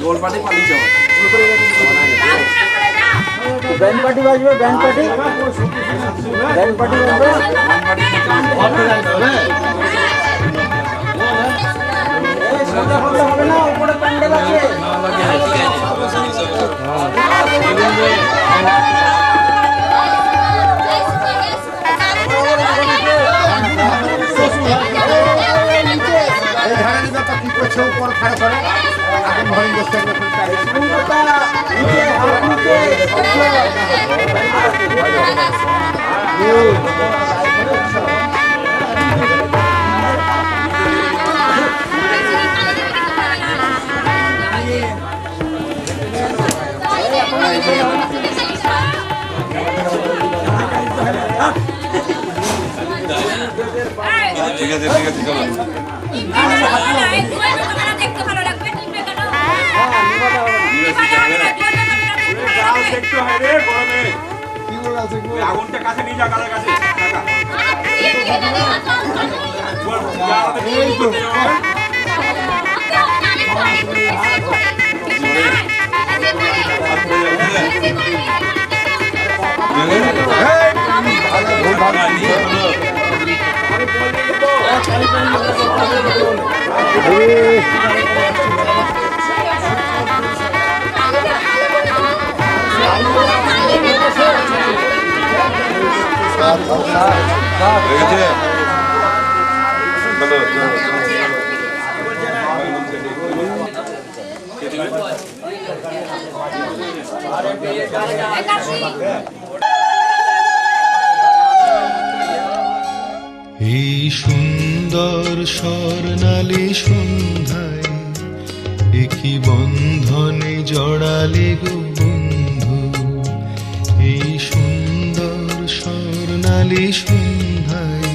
গোল party পালিয়ে band party বাজবে, band party বাজবে। সন্ধ্যা ফন্দা হবে না, উপরে প্যান্ডেল আছে। ঠিক আছে ঠিক আছে চলো দেখতে ভালো লাগবে একটু হয় রে গরমে আগুনটা কাছে নিয়ে যা কাছে কাছে এই সুন্দর স্বর্ণালী সন্ধ্যায় একই বন্ধনে জড়ালে গো বন্ধু। এই সুন্দর স্বর্ণালী সন্ধ্যায়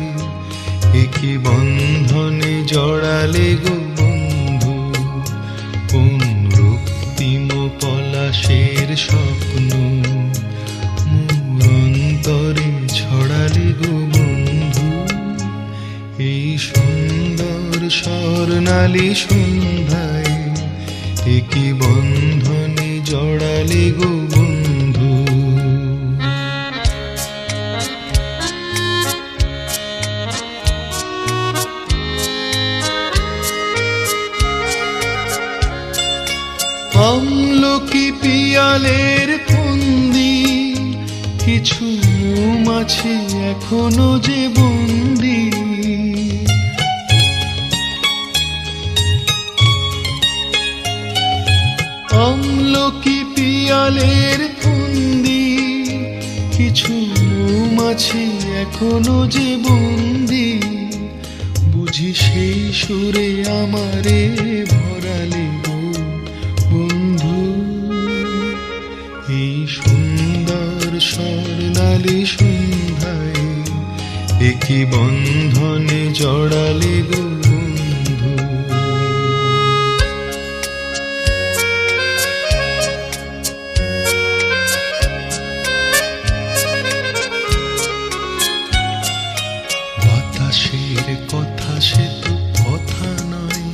একই বন্ধনে জড়ালে গো বন্ধু। কোন রক্তিম পলাশের স্বপ্ন মোর অন্তরে ছড়ালে গো বন্ধু। এই সুন্দর স্বর্ণালী সন্ধ্যায় একই বন্ধনে জড়ালে গো বন্ধু। আমলকি পিয়ালের ফন্দি কিছু মৌমাছি এখনো যে বন্দি। আমলকি পিয়ালের ফন্দি কিছু মৌমাছি এখনো যে বন্দি। বুঝি সেই সুরে আমারে ভরালে গো বন্ধু। এই সুন্দর স্বর্ণালী সন্ধ্যায় একই বন্ধনে জড়ালে গো বন্ধু। বাতাসের কথা সে তো কথা নয়,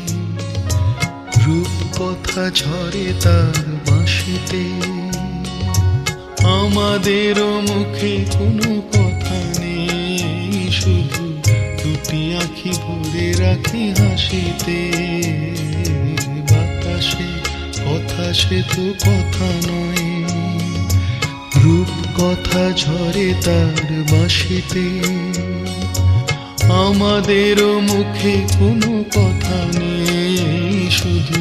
রূপ কথা ঝরে তার বাঁশিতে। আমাদেরও মুখে কোনো কথা নেই, শুধু দুটি আঁখি ভরে রাখি হাসিতে। বাতাসে কথা সে তো কথা নয়, রূপ কথা ঝরে তার বাঁশিতে। আমাদেরও মুখে কোনো কথা নেই, শুধু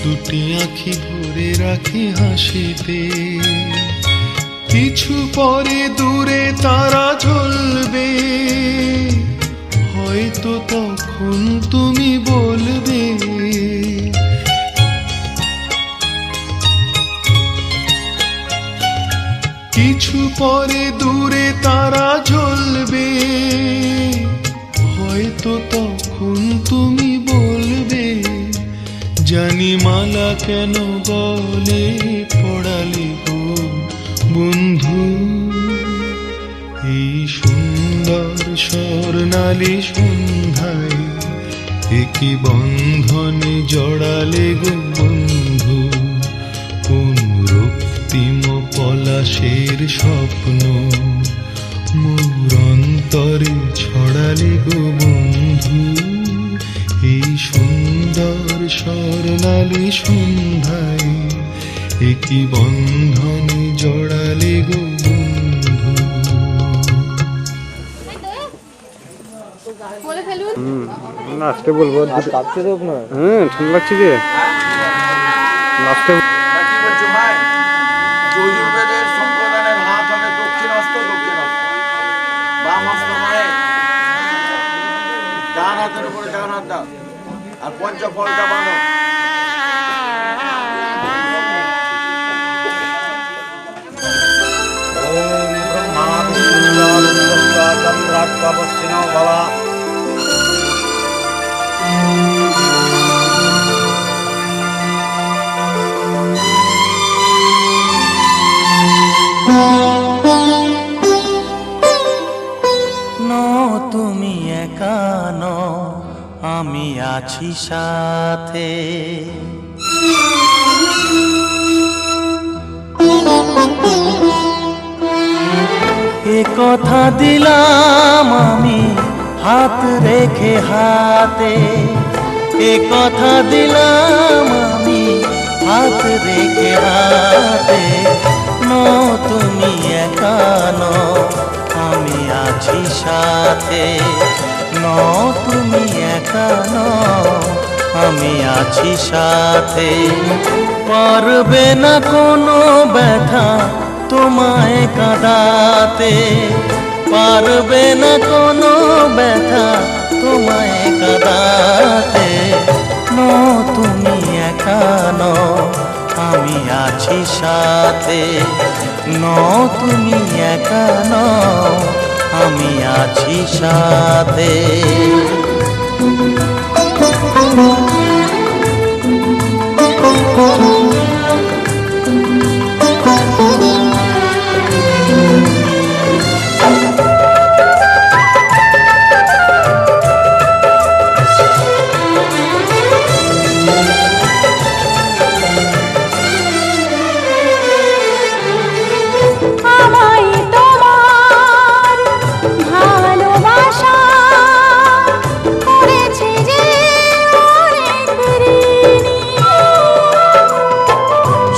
দুটি আঁখি ভরে রাখি হাসিতে। কিছু পরে দূরে তারা জ্বলবে, হয়তো তখন তুমি বলবে কিছু পরে দূরে তারা জ্বলবে, হয়তো তখন তুমি বলবে জানি মালা কেন গলে পড়ালে গো বন্ধু। এই সুন্দর স্বর্ণালী সন্ধ্যায় একই বন্ধনে জড়ালে গো বন্ধু। স্বপ্ন মোর অন্তরে ছড়ালে গো বন্ধু, এই সুন্দর স্বর্ণালী সন্ধ্যায় একই বন্ধনে জড়ালে গো বন্ধু। লাস্টে বলবো কাঁপছে তো আপনার? ঠান্ডা লাগছে যে লাস্টে কি বলছো ভাই? যজুর্বেদের সম্প্রদায়ের হাত হবে দক্ষিণহস্ত, বাম হস্ত নয়। ডান হাতের উপরে ডান হাত দাও আর পঞ্চফলটা বানো। ওম ব্রহ্মা বিষ্ণু চন্দ্রাক্ষ পশ্চিম ভবা। তুমি একা নও, আমি আছি সাথে। এ কথা দিলাম আমি হাত রেখে হাতে, এ কথা দিলাম আমি হাত রেখে হাতে। তুমি একা নও, আমি আছি সাথে। তুমি একা নও, আমি আছি সাথে। পারবে না কোনো ব্যথা তোমায় কাঁদাতে, পারবে না কোনো ব্যথা তোমায় কাঁদাতে। তুমি একা নও, আমি আছি সাথে। তুমি একা নও, আমি আছি সাথে।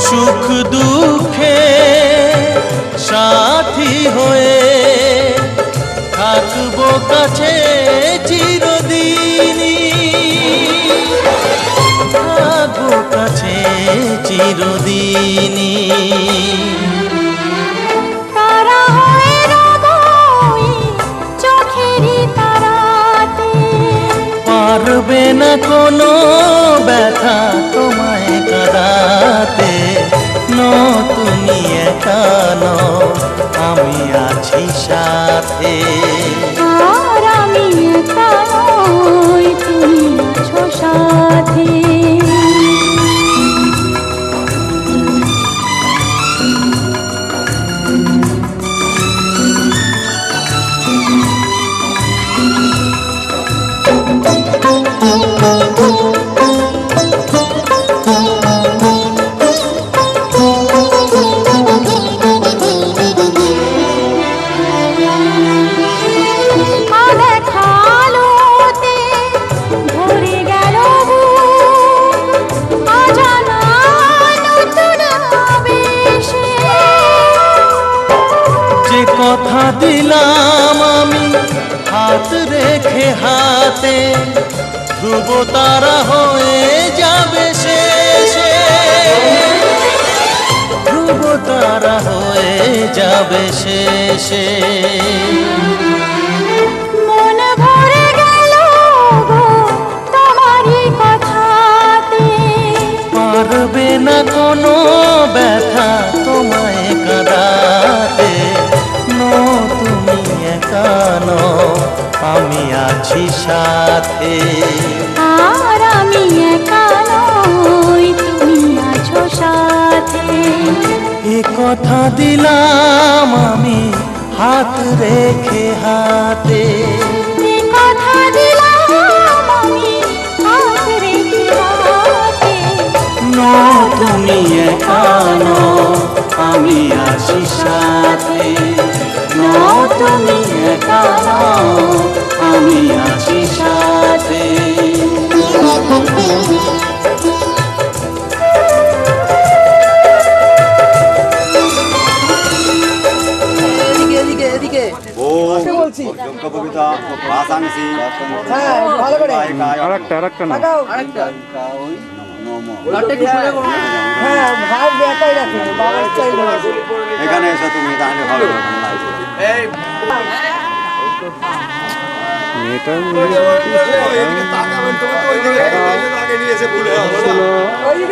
সুখ দুঃখে সাথী হয়ে থাকবো কাছে চিরদিনই, থাকবো কাছে চিরদিনই। তারা হয়ে রবই চোখেরই তারাতে, পারবে না কোনো ব্যথা তোমায় কাঁদাতে। তুমি একা নও, আমি আছি সাথে। আর আমি একা নই, তুমি আছো সাথে। কথা দিলাম আমি হাত রেখে হাতে, ধ্রুব তারা হয়ে যাবে শেষে, ধ্রুব তারা হয়ে যাবে শেষে। মন ভরে গেল তোমারই কথাতে, পারবে না কোনো ব্যথা তোমায় কাঁদাতে। তুমি একা নও, আমি আছি সাথে। আর আমি একা নই, তুমি আছো সাথে। এ কথা দিলাম আমি হাত রেখে হাতে, এ কথা দিলাম আমি হাত রেখে হাতে। তুমি একা নও, আমি আছি আছি সাথে। নও তুমি একা নও, আমি আছি সাথে। আরেকটা না এখানে এসে তুমি তাহলে ভালো মেয়েটা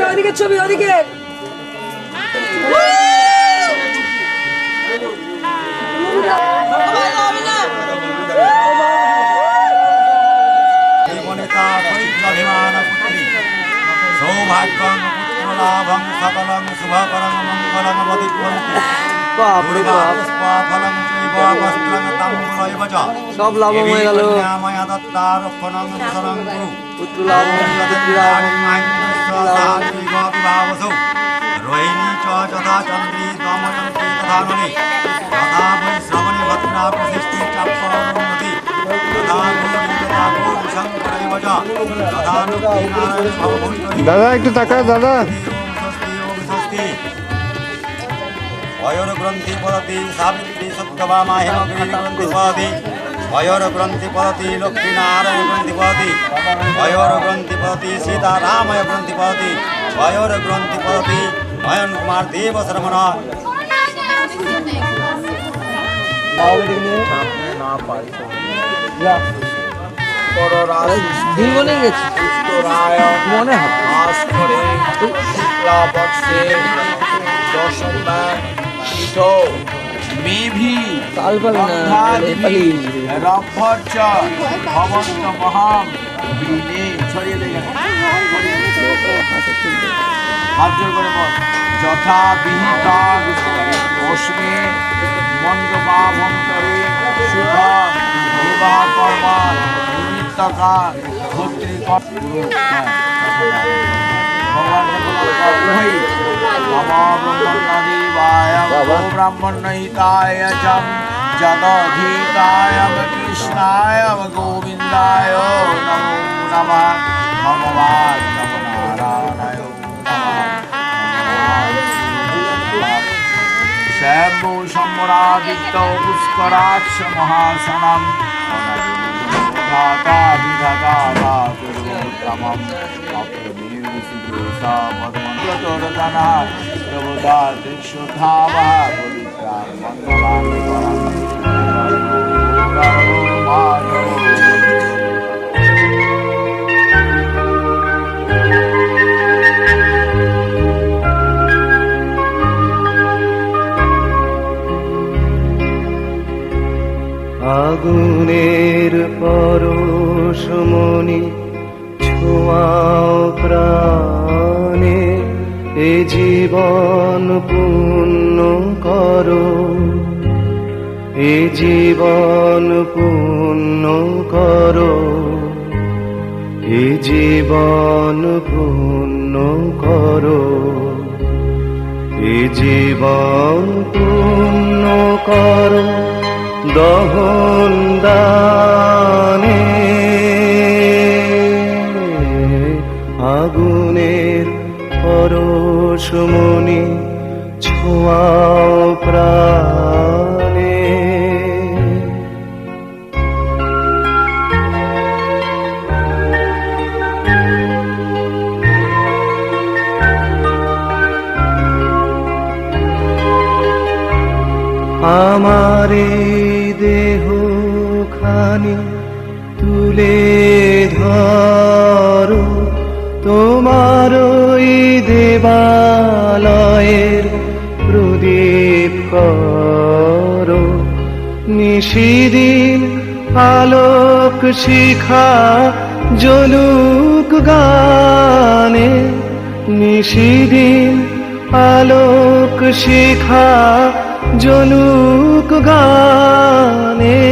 ওইদিকে ছবি ওইদিকে সৌভাগ্যং পুত্রলাভং সকলং শুভকরং মঙ্গলং প্রতিপন্তি ফলং চৈব বস্ত্রং তাম্বুলৈব চ সব লাভ হয়ে গেল। মায়া দত্তারক্ষণং শরং গুরু পুত্রলাভং বিভাবসৌ রোহিণী চ যথা চন্দ্রী দময়ন্তি তথা ননি তথা বৈ শ্রবণে ভদ্রা প্রতিষ্ঠি চাপ্পরোন্নতি তথা গৌরী তথা গৌরীশঙ্করৈব চ তথা লক্ষ্মীনারায়ণ ভবভূতরি দাদা একটু তাকা দাদা অয়োর গ্রন্থি পদতি সাবিত্রী সত্যভামা হেমগিরি গ্রন্থি পদতি অয়োর গ্রন্থি পদতি লক্ষ্মীনারায়ণ গ্রন্থি পদতি অয়োর গ্রন্থি পদতি সীতারাময় গ্রন্থি পদতি অয়োর গ্রন্থি পদতি নয়ন কুমার দেব শ্রমণ দিলবনে গেছি মনে হয় মেভি তাল পাল না নেপালি রভ্যর্চ ভবন্ত মহাম বিনে ছড়িয়ে দেয় হাত জোর করে বল যথা বিহিতা অশ্মে মণ্ডপাভন্তরে শুভ বিবাহ কর্ম নিমিত্তকা ভর্তৃকর ব্রাহ্মণহিতায় যদধিকায় কৃষ্ণায় গোবিন্দায় নমো নমঃ ভগবান নারায়ণায় শ্যাম্ভু সম্রাদিত্য পুষ্করাক্ষ মহাসনম ধাতা বিধাতা দুর্গোত্তমম অপ্রমেয় সুদোষা পদ্মতরতনা প্রবোধা দৃশ্যধাবা পবিত্রাং মঙ্গলাং পরম আগুনের পরশমণি ছোঁয়াও প্রাণে এ জীবন পূর্ণ করো, এ জীবন পূর্ণ করো, এ জীবন পূর্ণ করো, এ জীবন পূর্ণ করো দহন দানে। আগুনের পরশমণি ছোঁয়াও প্রাণে। আমারে দেহ খানি তুলে ধরো, তোমার ওই দেবালয়ের প্রদীপ করো। নিশিদিন আলোক শিখা জ্বলুক গানে, নিশিদিন আলোক শিখা জ্বলুক গানে।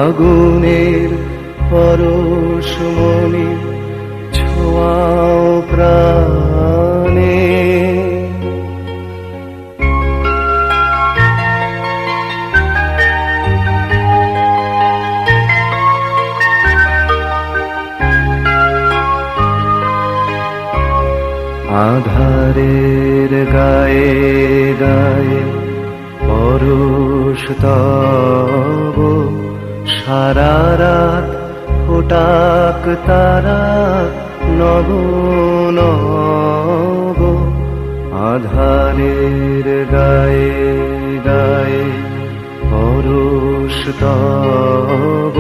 আগুনের পরশমণি ছোঁয়াও প্রাণে। আধারের গায়ে গায়ে পরশ তব, সারা রাত ফোটাক তারা নব নব। আধারের গায়ে গায়ে পরশ তব,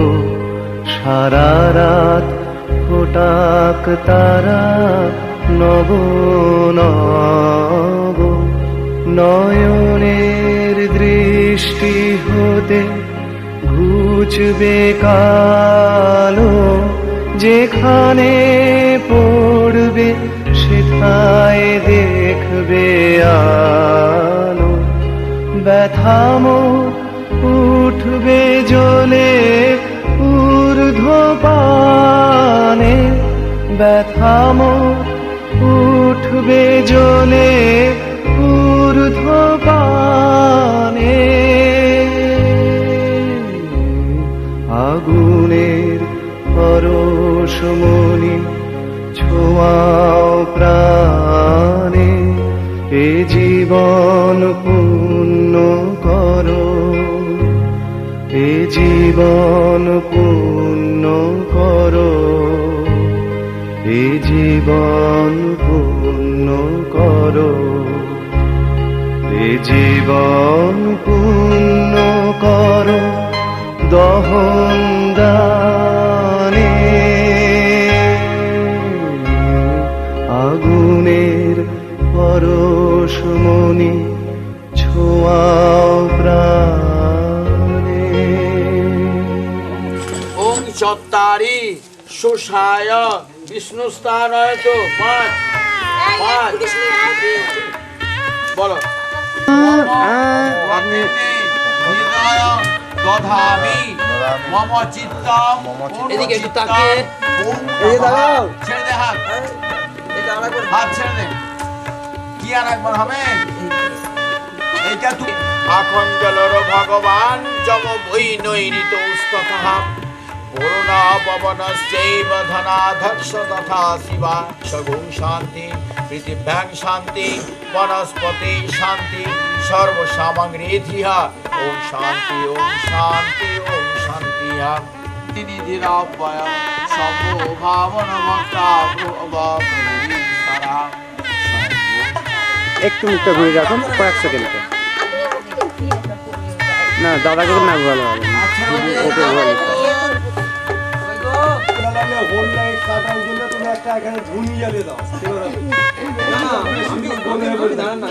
সারা রাত ফোটাক তারা নব নব। নয়নের দৃষ্টি হতে ঘুচবে কালো, যেখানে পড়বে সেথায় দেখবে আলো। ব্যথাম উঠবে জ্বলে ঊর্ধ্বপানে, ব্যথাম উঠবে জ্বলে ঊর্ধ্বপানে। আগুনের পরশমণি ছোঁয়াও প্রাণে, এ জীবন পূর্ণ করো, এ জীবন পূর্ণ করো, এ জীবন পূর্ণ করো, এ জীবন পূর্ণ করো দহন দানে। আগুনের পরশমণি ছোঁয়াও প্রাণে। ওং চত্তারি সুষায় বিষ্ণুস্থানয় তো পাঁচ পাঁচ বলো। হৃদয় দধামি মম চিত্তম। এদিকে একটু তাকিয়ে। এই যে দাঁড়াও। ছেড়ে দে হাত, হাত ছেড়ে দে। কি আর একবার হবে এইটা তুই। আখণ্ডলর ভগবান যম বৈ নৈরিত উস্তথা, বরুণা পবনশ্চৈব ধনাধর্ষ তথা শিবা। সগুং শান্তি পৃথিব্যাং শান্তি বনস্পতি শান্তি সর্বসামগ্রীধিয়া। ওম শান্তি ওম শান্তি ওম শান্তি। নিধিরাভয় সর্বভাবন ভক্তা সারা। একটু মুখটা ঘুরে রাখুন কয়েক সেকেন্ড। না দাদাকে তো না ভালো হবে, ওকে ভালো। হোল লাইট কাটার জন্য তুমি একটা এখানে ঝুনি জ্বালিয়ে দাও। না আমি বলে বলি দাঁড়ান না,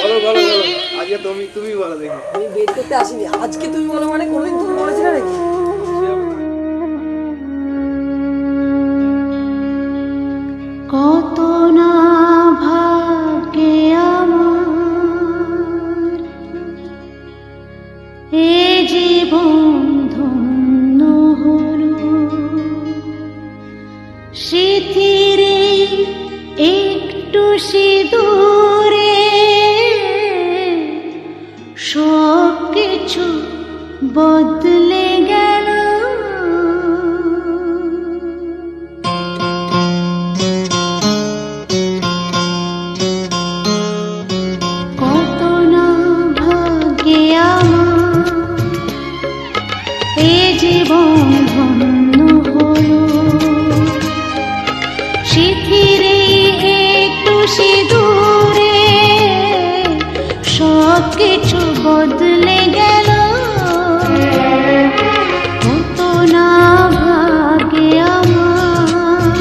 বলো বলো বলো। আজকে তুমি বলো দেখি। আমি বের করতে আসিনি আজকে, তুমি বলো মানে কোনোদিন তুমি বলেছিলে নাকি? কত না ভাগ্যে আমার এ জীবন ধন্য হলো, স্মৃতিরে একটু সিঁদুরে সব কিছু বদলে গেল। কত না ভাগ্যে আমার এ জীবন ধন্য হলো, স্মৃতিরে একটু সিঁদুরে সব কিছু বদলে গেল। কত না ভাগ্যে আমার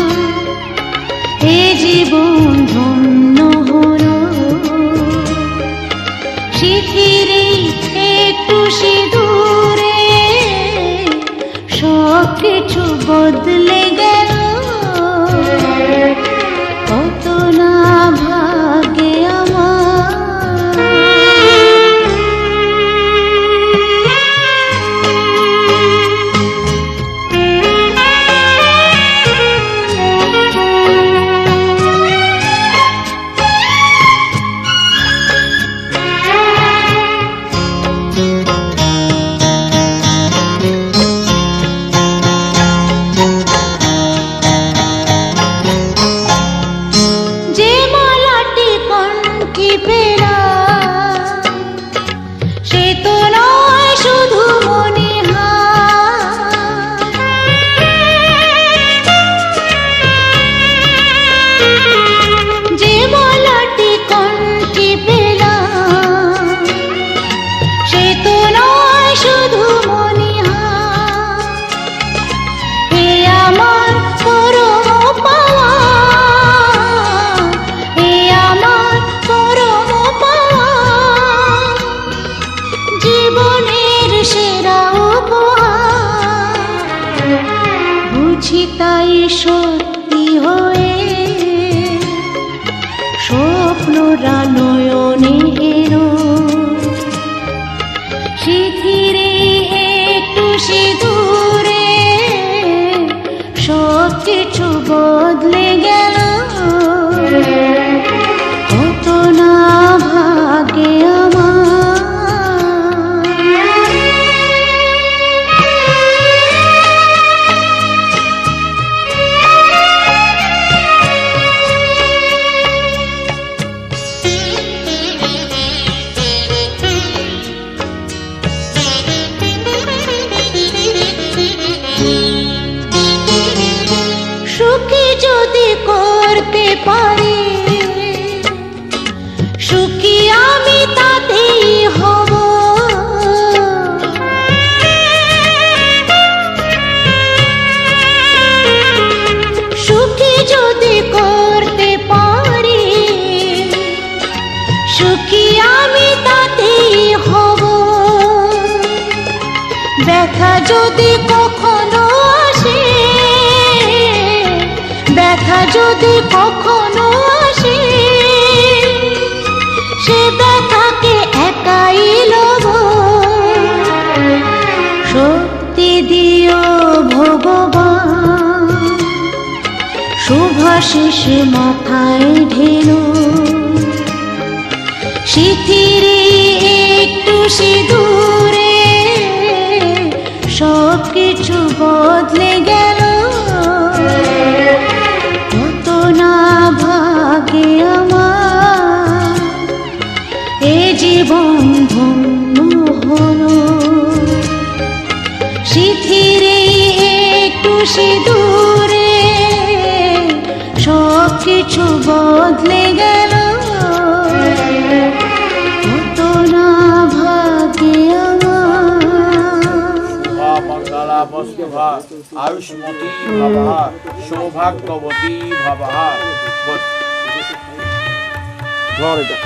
এ জীবন ধন্য হলো, স্মৃতিরে একটু সিঁদুরে সব কিছু বদলে গেল। কত না ভাগ্যে আমার। ব্যথা যদি কখনো আসে, ব্যথা যদি কখনো আসে, সে ব্যথাকে একাই লব। শক্তি দিও ভগবান, শুভাশিস মাথায় ঢেলো, শিথিরে একটু সিঁদুরে সব কিছু বদলে গেল। কত না ভাগে আমার এ জীবন ধন্য হলো। শিথিরে একটু সিঁদুরে সব কিছু বদলে গেল। কত না ভাগে আমার। মঙ্গলা বস্তুভা আয়ুষ্মতী ভবঃ সৌভাগ্যবতী ভবঃ। ধর এটা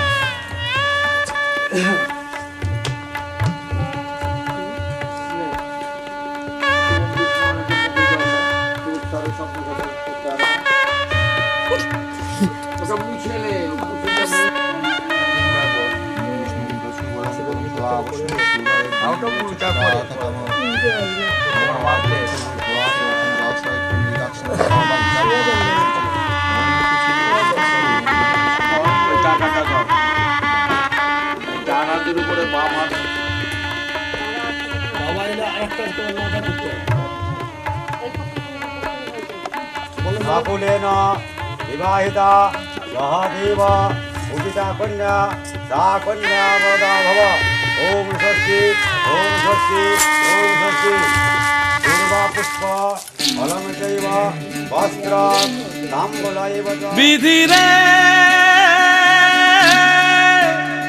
জানাদের উপরে বাম হাত আকুলেন বিবাহিতা সহ দেব উদিতা কন্যা সা কন্যা বরদা ভব। ওম স্বস্তি ওম স্বস্তি ওম স্বস্তি। দুর্বা পুষ্প ফলম চৈব বস্ত্র তাম্বুলৈব চ। বিধিরে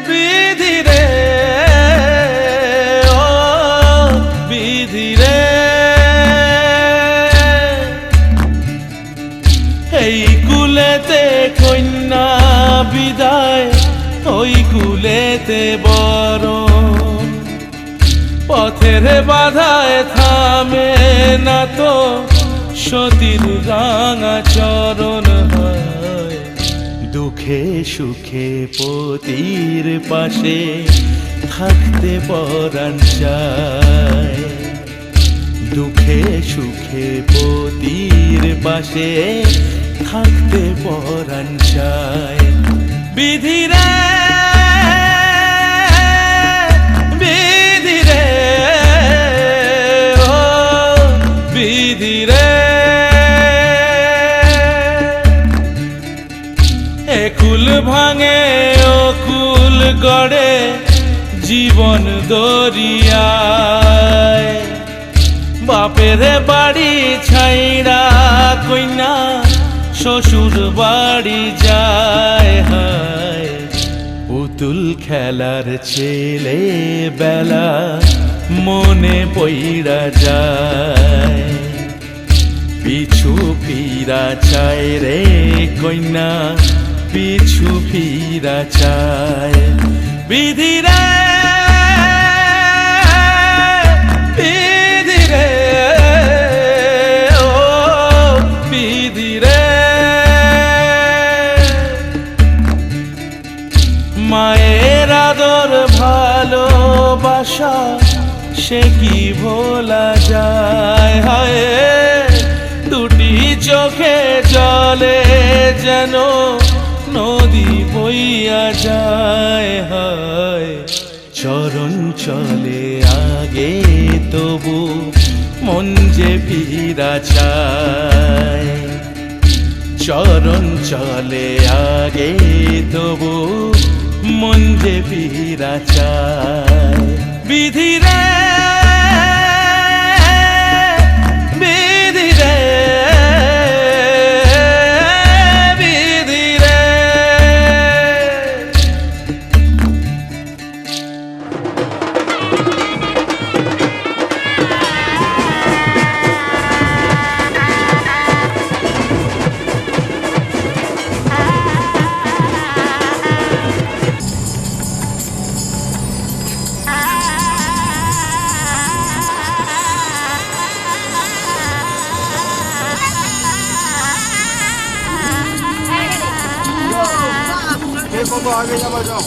বিধিরে ও বিধিরে, এই কুলেতে কন্যা বিদায়, ওই কুলেতে বরণ। পথের বাধায় থামে না তো সতীর রাঙা চরণ হয়। দুঃখে সুখে পতির পাশে থাকতে পরাণ চায়। দুঃখে সুখে পতির পাশে থাকতে পরাণ চায়। বিধিরে বিধিরে ও বিধিরে, একুল ভাঙে অকুল গড়ে জীবন দরিয়ায়। বাপের বাড়ি ছাইড়া কইনা শ্বশুর বাড়ি যায়। হায় পুতুল খেলার ছেলে বেলা মনে পইড়া যায়। পিছু ফিরা চায় রে কইনা, পিছু ফিরা চায়। বিধিরে বিধিরে ও বিধিরে, মায়ের আদর ভালোবাসা সে কি ভোলা যায়। হায় দুটি চোখে জলে যেন নদী বইয়া যায়। হায় চরণ চলে আগে তবু মন যে ফিরা চায়। চরণ চলে আগে তবু মন যে ফিরা চায়। বিধিরে বিধিরে বিধিরে। কত আগে যাবা যাও